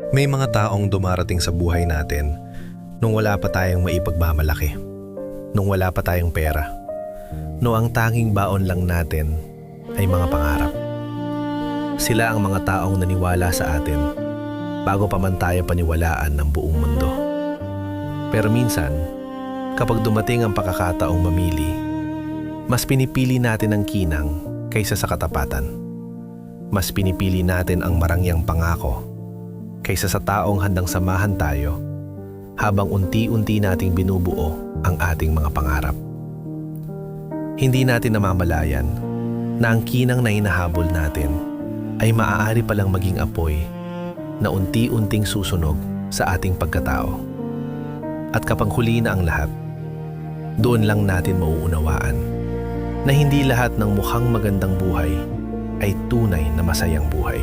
May mga taong dumarating sa buhay natin nung wala pa tayong maipagmamalaki, nung wala pa tayong pera, nung ang tanging baon lang natin ay mga pangarap. Sila ang mga taong naniwala sa atin bago pa man tayo paniwalaan ng buong mundo. Pero minsan, kapag dumating ang pagkakataong mamili, mas pinipili natin ang kinang kaysa sa katapatan. Mas pinipili natin ang marangyang pangako kaysa sa taong handang samahan tayo habang unti-unti nating binubuo ang ating mga pangarap. Hindi natin namamalayan na ang kinang na hinahabol natin ay maaari palang maging apoy na unti-unting susunog sa ating pagkatao. At kapag huli na ang lahat, doon lang natin mauunawaan na hindi lahat ng mukhang magandang buhay ay tunay na masayang buhay.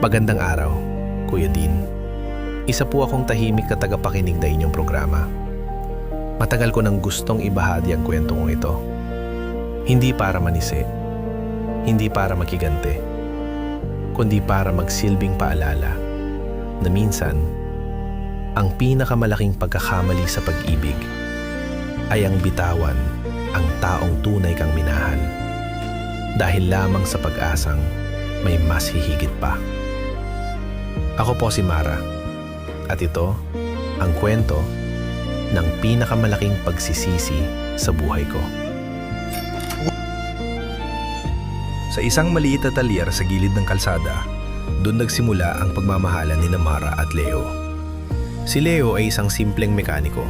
Magandang araw, Kuya Dean. Isa po akong tahimik na tagapakinig na inyong programa. Matagal ko nang gustong ibahagi ang kwento kong ito. Hindi para manisi, hindi para makigante, kundi para magsilbing paalala na minsan, ang pinakamalaking pagkakamali sa pag-ibig ay ang bitawan ang taong tunay kang minahal dahil lamang sa pag-asang may mas hihigit pa. Ako po si Mara at ito ang kwento ng pinakamalaking pagsisisi sa buhay ko. Sa isang maliit na talyer sa gilid ng kalsada, doon nagsimula ang pagmamahalan ni Mara at Leo. Si Leo ay isang simpleng mekaniko,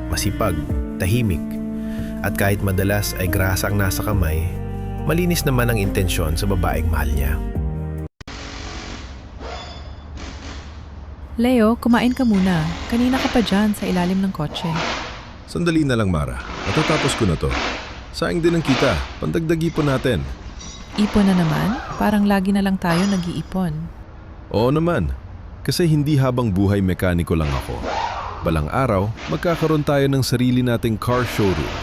masipag, tahimik, at kahit madalas ay grasa ang nasa kamay, malinis naman ang intensyon sa babaeng mahal niya. Leo, kumain ka muna. Kanina ka pa dyan sa ilalim ng kotse. Sandali na lang, Mara. Matatapos ko na to. Sayang din ang kita. Pandagdagi po natin. Ipon na naman? Parang lagi na lang tayo nag-iipon. Oo naman. Kasi hindi habang buhay mekaniko lang ako. Balang araw, magkakaroon tayo ng sarili nating car showroom.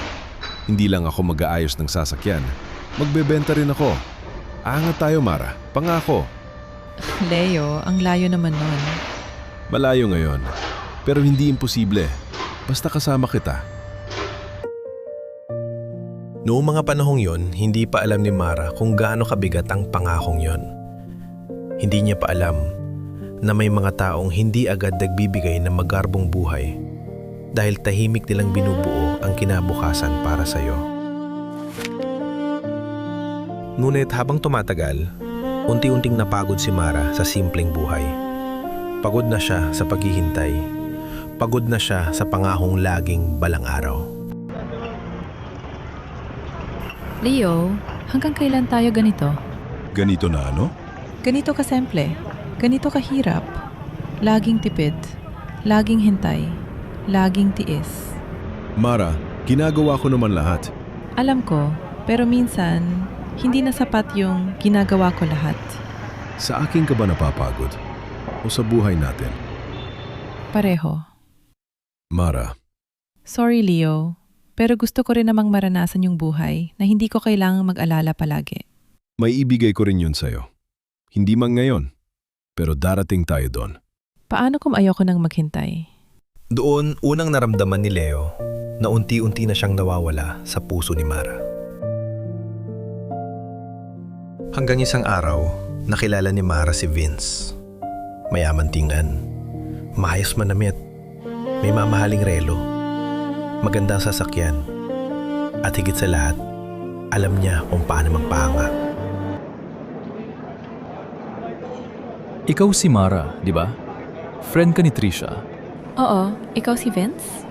Hindi lang ako mag-aayos ng sasakyan. Magbebenta rin ako. Aangat tayo, Mara. Pangako. Leo, ang layo naman nun. Malayo ngayon. Pero hindi imposible. Basta kasama kita. Noong mga panahong yon, hindi pa alam ni Mara kung gaano kabigat ang pangakong yon. Hindi niya pa alam na may mga taong hindi agad nagbibigay ng magarbong buhay dahil tahimik nilang binubuo ang kinabukasan para sa iyo. Ngunit habang tumatagal, unti-unting napagod si Mara sa simpleng buhay. Pagod na siya sa paghihintay. Pagod na siya sa pangahong laging balang araw. Leo, hanggang kailan tayo ganito? Ganito na ano? Ganito kasimple. Ganito kahirap. Laging tipid. Laging hintay. Laging tiis. Mara, ginagawa ko naman lahat. Alam ko, pero minsan, hindi na sapat yung ginagawa ko lahat. Sa akin ka ba napapagod? O sa buhay natin? Pareho. Mara, Sorry, Leo. Pero gusto ko rin namang maranasan yung buhay na hindi ko kailangang mag-alala palagi. may ibigay ko rin yun sa'yo. Hindi man ngayon, pero darating tayo doon. Paano kung ayoko nang maghintay? Doon unang naramdaman ni Leo na unti-unti na siyang nawawala sa puso ni Mara. Hanggang isang araw, nakilala ni Mara si Vince. Mayaman tingnan, maayos manamit, may mamahaling relo, magandang sasakyan, at higit sa lahat, alam niya kung paano magpahanga. Ikaw si Mara, di ba? Friend ka ni Trisha. Oo, ikaw si Vince?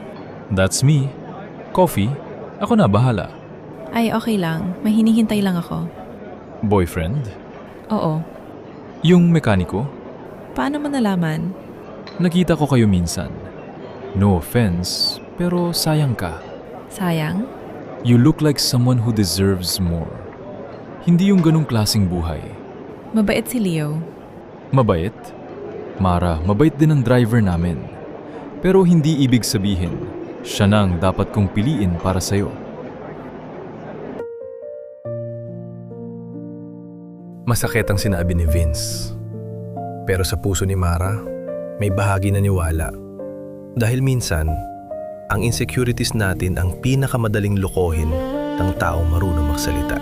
That's me. Coffee? Ako na, bahala. Ay, okay lang. May hinihintay lang ako. Boyfriend? Oo. Yung mekaniko? Paano mo nalaman? Nakita ko kayo minsan. No offense, pero sayang ka. Sayang? You look like someone who deserves more. Hindi yung ganong klaseng buhay. Mabait si Leo. Mabait? Mara, mabait din ang driver namin. Pero hindi ibig sabihin, siya nang dapat kong piliin para sa'yo. Masakit ang sinabi ni Vince. Pero sa puso ni Mara, may bahagi na niwala. Dahil minsan, ang insecurities natin ang pinakamadaling lokohin ng taong marunong magsalita.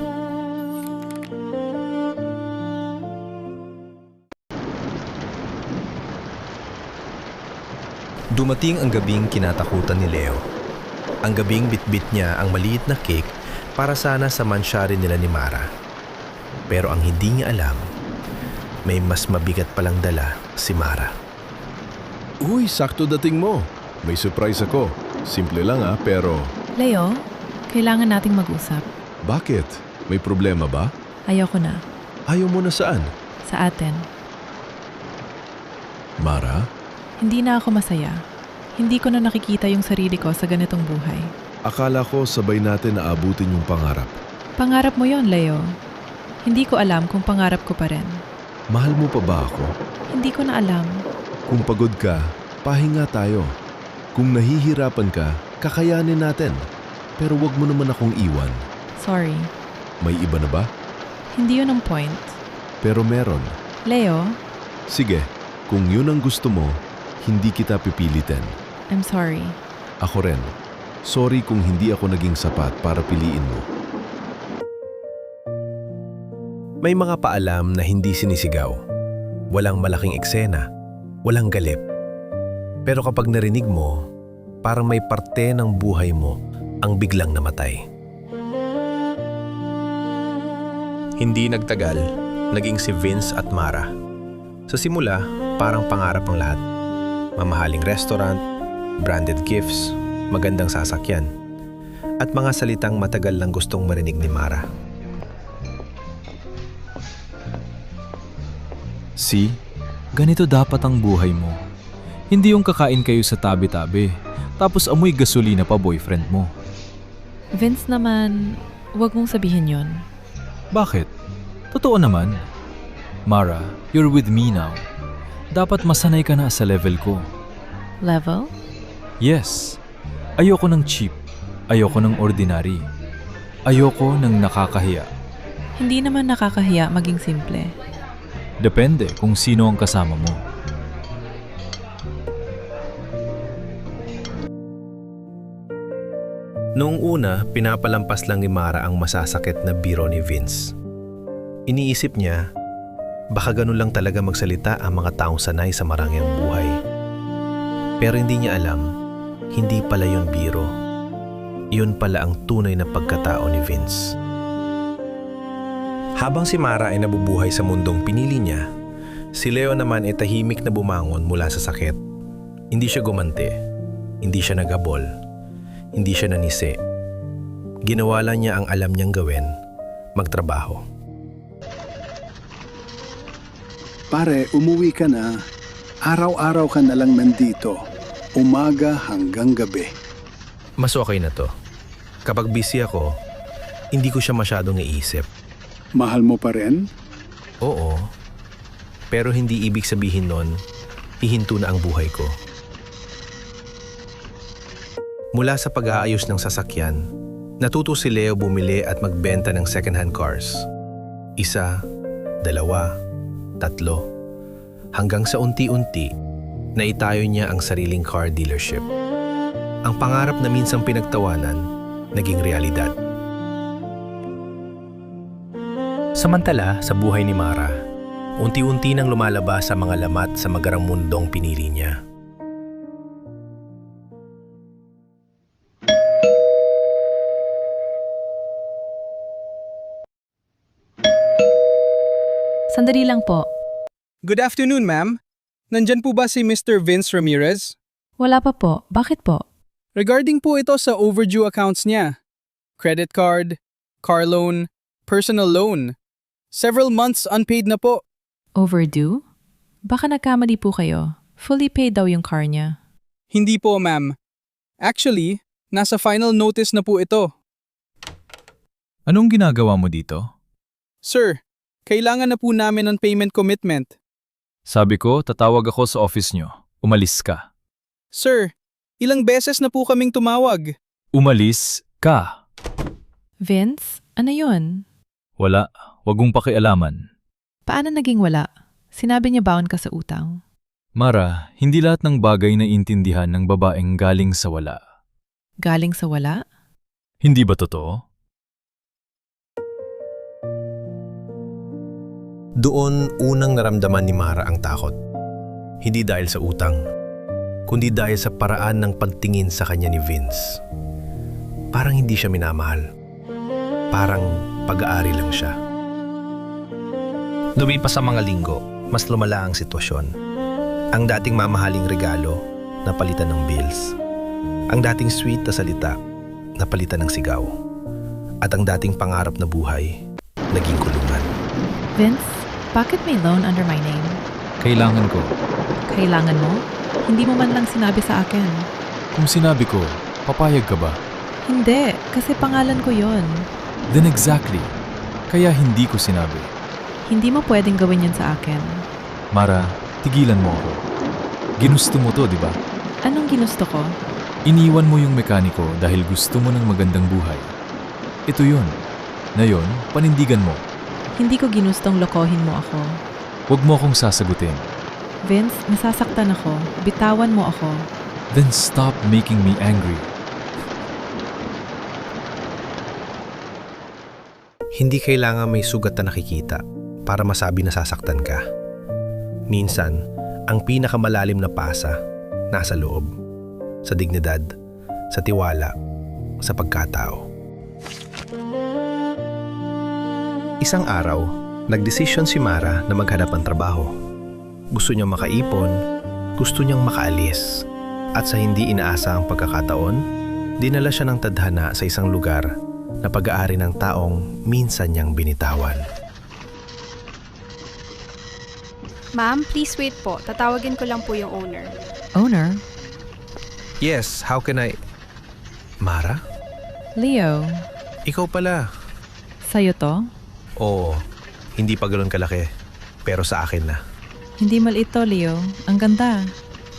Dumating ang gabing kinatakutan ni Leo. Ang gabing bitbit niya ang maliit na cake para sana sa mansyari nila ni Mara. Pero ang hindi niya alam, may mas mabigat palang dala si Mara. Uy, sakto dating mo. May surprise ako. Simple lang pero... Leo, kailangan nating mag-usap. Bakit? May problema ba? Ayoko na. Ayaw mo na saan? Sa atin. Mara? Hindi na ako masaya. Hindi ko na nakikita yung sarili ko sa ganitong buhay. Akala ko sabay natin naabutin yung pangarap. Pangarap mo yon, Leo. Hindi ko alam kung pangarap ko pa rin. Mahal mo pa ba ako? Hindi ko na alam. Kung pagod ka, pahinga tayo. Kung nahihirapan ka, kakayanin natin. Pero wag mo naman akong iwan. Sorry. May iba na ba? Hindi yun ang point. Pero meron. Leo, Sige, kung yun ang gusto mo, hindi kita pipilitin. I'm sorry. Ako rin. Sorry kung hindi ako naging sapat para piliin mo. May mga paalam na hindi sinisigaw. Walang malaking eksena. Walang galip. Pero kapag narinig mo, parang may parte ng buhay mo ang biglang namatay. Hindi nagtagal, naging si Vince at Mara. Sa simula, parang pangarap ang lahat. Mamahaling restaurant, branded gifts, magandang sasakyan, at mga salitang matagal lang gustong marinig ni Mara. See? Ganito dapat ang buhay mo. Hindi yung kakain kayo sa tabi-tabi, tapos amoy gasolina pa boyfriend mo. Vince naman, wag mong sabihin yon. Bakit? Totoo naman. Mara, you're with me now. Dapat masanay ka na sa level ko. Level? Yes. Ayoko ng cheap. Ayoko ng ordinary. Ayoko ng nakakahiya. Hindi naman nakakahiya maging simple. Depende kung sino ang kasama mo. Noong una, pinapalampas lang ni Mara ang masasakit na biro ni Vince. Iniisip niya, baka ganun lang talaga magsalita ang mga taong sanay sa marangyang buhay. Pero hindi niya alam, hindi pala yun biro. Yun pala ang tunay na pagkatao ni Vince. Habang si Mara ay nabubuhay sa mundong pinili niya, si Leo naman ay tahimik na bumangon mula sa sakit. Hindi siya gumante, hindi siya naghabol, hindi siya nanisi. Ginawa lang niya ang alam niyang gawin, magtrabaho. Pare, umuwi ka na. Araw-araw ka na lang nandito. Umaga hanggang gabi. Mas okay na to. Kapag busy ako, hindi ko siya masyadong iisip. Mahal mo pa rin? Oo, pero hindi ibig sabihin nun, hihinto na ang buhay ko. Mula sa pag-aayos ng sasakyan, natuto si Leo bumili at magbenta ng second-hand cars. 1, 2, 3, hanggang sa unti-unti, naitayo niya ang sariling car dealership. Ang pangarap na minsang pinagtawanan, naging realidad. Samantala, sa buhay ni Mara, unti-unti nang lumalabas ang mga lamat sa magarang mundong pinili niya. Sandali lang po. Good afternoon, ma'am. Nandyan po ba si Mr. Vince Ramirez? Wala pa po. Bakit po? Regarding po ito sa overdue accounts niya. Credit card, car loan, personal loan. Several months unpaid na po. Overdue? Baka nagkamali po kayo. Fully paid daw yung car niya. Hindi po, ma'am. Actually, nasa final notice na po ito. Anong ginagawa mo dito? Sir, kailangan na po namin ng payment commitment. Sabi ko, tatawag ako sa office nyo. Umalis ka. Sir, ilang beses na po kaming tumawag. Umalis ka. Vince, ano yun? Wala. Wag mong pakialaman. Paano naging wala? Sinabi niya baon ka sa utang. Mara, hindi lahat ng bagay na intindihan ng babaeng galing sa wala. Galing sa wala? Hindi ba totoo? Doon unang naramdaman ni Mara ang takot. Hindi dahil sa utang, kundi dahil sa paraan ng pagtingin sa kanya ni Vince. Parang hindi siya minamahal. Parang pag-aari lang siya. Lumipas sa mga linggo, mas lumala ang sitwasyon. Ang dating mamahaling regalo, napalitan ng bills. Ang dating sweet na salita, napalitan ng sigaw. At ang dating pangarap na buhay, naging kulungan. Vince, bakit may loan under my name? Kailangan ko. Kailangan mo? Hindi mo man lang sinabi sa akin. Kung sinabi ko, papayag ka ba? Hindi, kasi pangalan ko yon. Then exactly. Kaya hindi ko sinabi. Hindi mo pwedeng gawin yun sa akin. Mara, tigilan mo ako. Ginusto mo to, di ba? Anong ginusto ko? Iniwan mo yung mekaniko dahil gusto mo ng magandang buhay. Ito yun. Ngayon, panindigan mo. Hindi ko ginustong lokohin mo ako. Huwag mo akong sasagutin. Vince, nasasaktan ako. Bitawan mo ako. Then stop making me angry. Hindi kailangan may sugat na nakikita para masabi na sasaktan ka. Minsan, ang pinakamalalim na pasa nasa loob, sa dignidad, sa tiwala, sa pagkatao. Isang araw, nagdesisyon si Mara na maghanap ng trabaho. Gusto niyang makaipon, gusto niyang makaalis. At sa hindi inaasahang pagkakataon, dinala siya ng tadhana sa isang lugar na pag-aari ng taong minsan niyang binitawan. Ma'am, please wait po. Tatawagin ko lang po yung owner. Owner? Yes, how can I... Mara? Leo, Ikaw pala. sa'yo to? Oo, hindi pa ganoon kalaki. Pero sa akin na. Hindi maliit to, Leo. Ang ganda.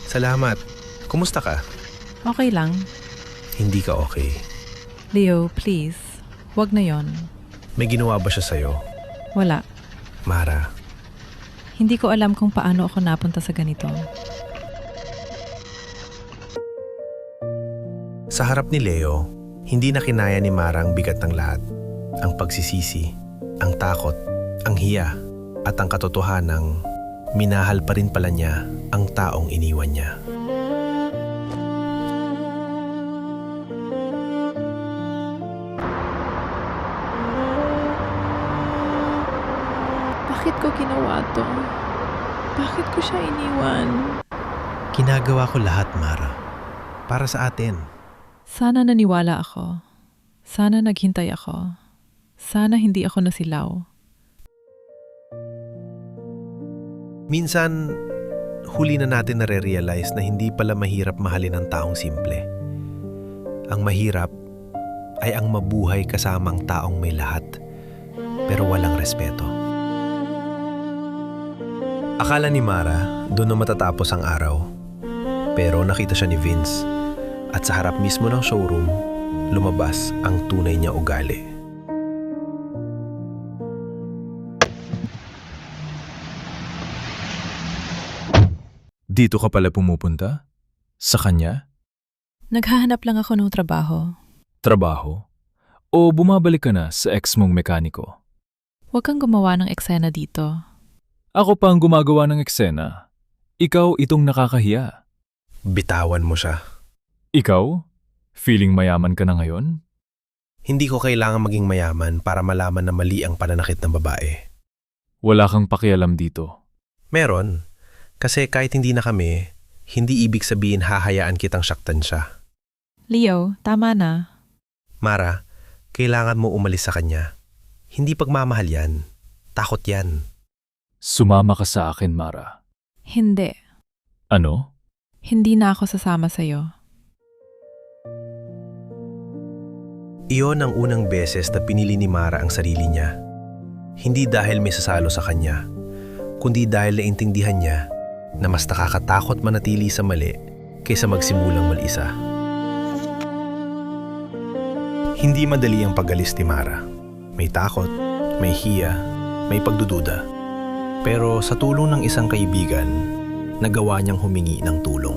Salamat. Kumusta ka? Okay lang. Hindi ka okay. Leo, please. Huwag na yon. May ginawa ba siya sa'yo? Wala. Mara, Hindi ko alam kung paano ako napunta sa ganito. sa harap ni Leo, hindi na kinaya ni Mara ang bigat ng lahat. Ang pagsisisi, ang takot, ang hiya, at ang katotohanang minahal pa rin pala niya ang taong iniwan niya. Bakit ko ginawa to? Bakit ko siya iniwan? Ginagawa ko lahat, Mara. Para sa atin. Sana naniwala ako. Sana naghintay ako. Sana hindi ako nasilaw. Minsan, huli na natin nare-realize na hindi pala mahirap mahalin ang taong simple. Ang mahirap ay ang mabuhay kasamang taong may lahat, pero walang respeto. Akala ni Mara, doon na matatapos ang araw. Pero nakita siya ni Vince, at sa harap mismo ng showroom, lumabas ang tunay niya ugali. Dito ka pala pumupunta? Sa kanya? Naghahanap lang ako ng trabaho. Trabaho? O bumabalik ka na sa ex mong mekaniko? Huwag kang gumawa ng eksena dito. Ako pa ang gumagawa ng eksena. Ikaw itong nakakahiya. Bitawan mo siya. Ikaw? Feeling mayaman ka na ngayon? Hindi ko kailangan maging mayaman para malaman na mali ang pananakit ng babae. Wala kang pakialam dito. Meron. Kasi kahit hindi na kami, hindi ibig sabihin hahayaan kitang saktan siya. Leo, tama na. Mara, kailangan mo umalis sa kanya. Hindi pagmamahal yan. Takot yan. Sumama ka sa akin, Mara. Hindi. Ano? Hindi na ako sasama sa'yo. Iyon ang unang beses na pinili ni Mara ang sarili niya. Hindi dahil may sasalo sa kanya, kundi dahil naintindihan niya na mas nakakatakot manatili sa mali kaysa magsimulang mag-isa. Hindi madali ang pag-alis ni Mara. May takot, may hiya, may pagdududa. Pero sa tulong ng isang kaibigan, nagawa niyang humingi ng tulong.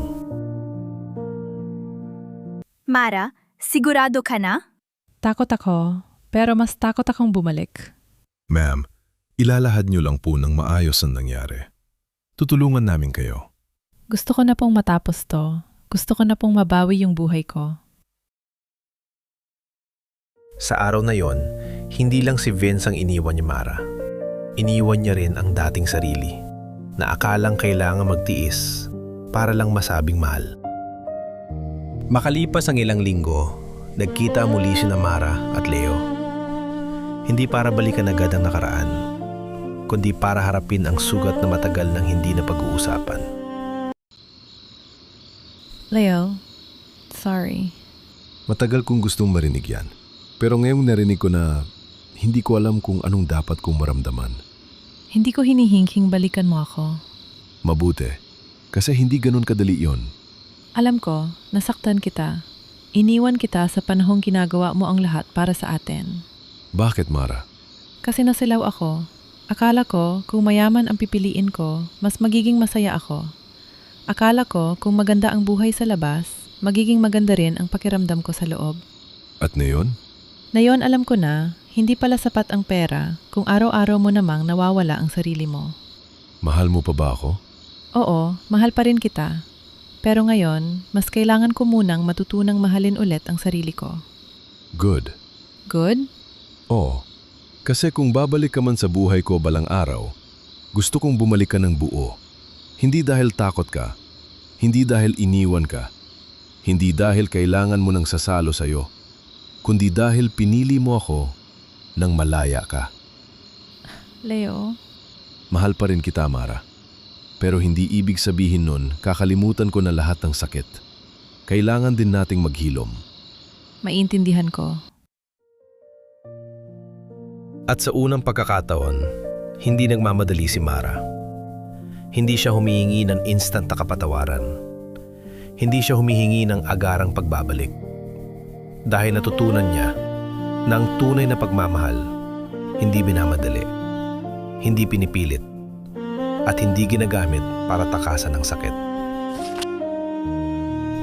Mara, sigurado ka na? Takot ako, pero mas takot akong bumalik. Ma'am, ilalahad niyo lang po ng maayos ang nangyari. Tutulungan namin kayo. Gusto ko na pong matapos to. Gusto ko na pong mabawi yung buhay ko. Sa araw na yon, hindi lang si Vince ang iniwan ni Mara. Iniwan niya rin ang dating sarili na akalang kailangan magtiis para lang masabing mahal. Makalipas ang ilang linggo, nagkita muli sina Mara at Leo. Hindi para balikan agad ang nakaraan, kundi para harapin ang sugat na matagal nang hindi na pag-uusapan. Leo, sorry. Matagal kong gustong marinig yan. Pero ngayong narinig ko na hindi ko alam kung anong dapat kong maramdaman. Hindi ko hinihingking balikan mo ako. Mabuti, kasi hindi ganun kadali yon. Alam ko, nasaktan kita. Iniwan kita sa panahong ginagawa mo ang lahat para sa atin. Bakit, Mara? Kasi nasilaw ako. Akala ko kung mayaman ang pipiliin ko, mas magiging masaya ako. Akala ko kung maganda ang buhay sa labas, magiging maganda rin ang pakiramdam ko sa loob. At ngayon? Ngayon alam ko na, hindi pala sapat ang pera kung araw-araw mo namang nawawala ang sarili mo. Mahal mo pa ba ako? Oo, mahal pa rin kita. Pero ngayon, mas kailangan ko munang matutunang mahalin ulit ang sarili ko. Good. Good? Oo. Kasi kung babalik ka man sa buhay ko balang araw, gusto kong bumalik ka ng buo. Hindi dahil takot ka, hindi dahil iniwan ka, hindi dahil kailangan mo ng sasalo sa'yo, kundi dahil pinili mo ako nang malaya ka. Leo? Mahal pa rin kita, Mara. Pero hindi ibig sabihin nun kakalimutan ko na lahat ng sakit. Kailangan din nating maghilom. Maintindihan ko. At sa unang pagkakataon, hindi nagmamadali si Mara. Hindi siya humihingi ng instant na kapatawaran. Hindi siya humihingi ng agarang pagbabalik. Dahil natutunan niya na ang tunay na pagmamahal, hindi binamadali, hindi pinipilit, at hindi ginagamit para takasan ng sakit.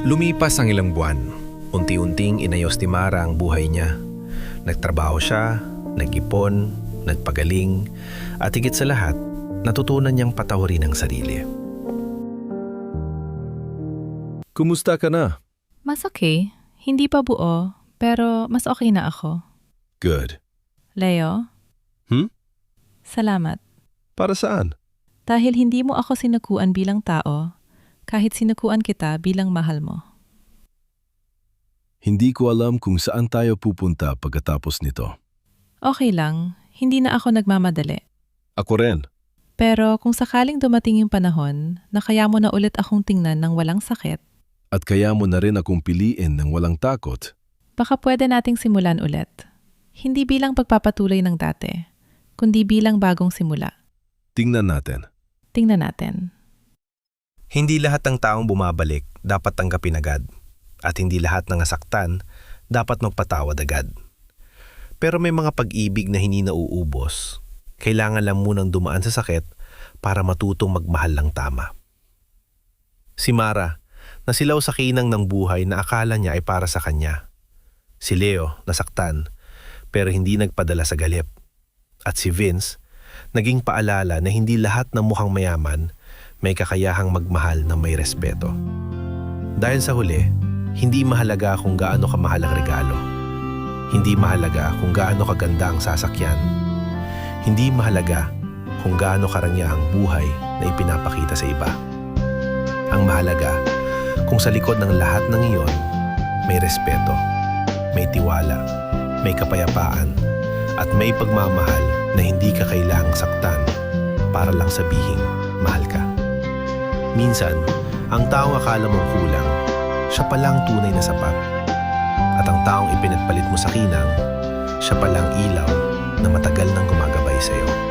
Lumipas ang ilang buwan. Unti-unting inayos ni Mara ang buhay niya. Nagtrabaho siya, nag-ipon, nagpagaling, at higit sa lahat, natutunan niyang patawarin ang sarili. Kumusta ka na? Mas okay. Hindi pa buo, pero mas okay na ako. Good. Leo? Salamat. Para saan? Dahil hindi mo ako sinukuan bilang tao, kahit sinukuan kita bilang mahal mo. Hindi ko alam kung saan tayo pupunta pagkatapos nito. Okay lang, hindi na ako nagmamadali. Ako rin. Pero kung sakaling dumating yung panahon na kaya mo na ulit akong tingnan ng walang sakit, At kaya mo na rin akong piliin ng walang takot. baka pwede nating simulan ulit. Hindi bilang pagpapatuloy ng dati, kundi bilang bagong simula. Tingnan natin. Tingnan natin. Hindi lahat ng taong bumabalik dapat tanggapin agad. At hindi lahat ng nasaktan dapat magpatawad agad. Pero may mga pag-ibig na hindi nauubos. Kailangan lang munang dumaan sa sakit para matutong magmahal ng tama. Si Mara, nasilaw sa kinang ng buhay na akala niya ay para sa kanya. Si Leo, nasaktan, pero hindi nagpadala sa galit. At si Vince, naging paalala na hindi lahat ng mukhang mayaman may kakayahang magmahal na may respeto. Dahil sa huli, hindi mahalaga kung gaano kamahal ang regalo. Hindi mahalaga kung gaano kaganda ang sasakyan. Hindi mahalaga kung gaano karangya ang buhay na ipinapakita sa iba. Ang mahalaga kung sa likod ng lahat ng iyon, may respeto, may tiwala, may kapayapaan, at may pagmamahal na hindi ka kailangang saktan para lang sabihing mahal ka. Minsan, ang taong akala mong kulang, siya palang tunay na sapat. At ang taong ipinagpalit mo sa kinang, siya palang ilaw na matagal nang gumagabay sa iyo.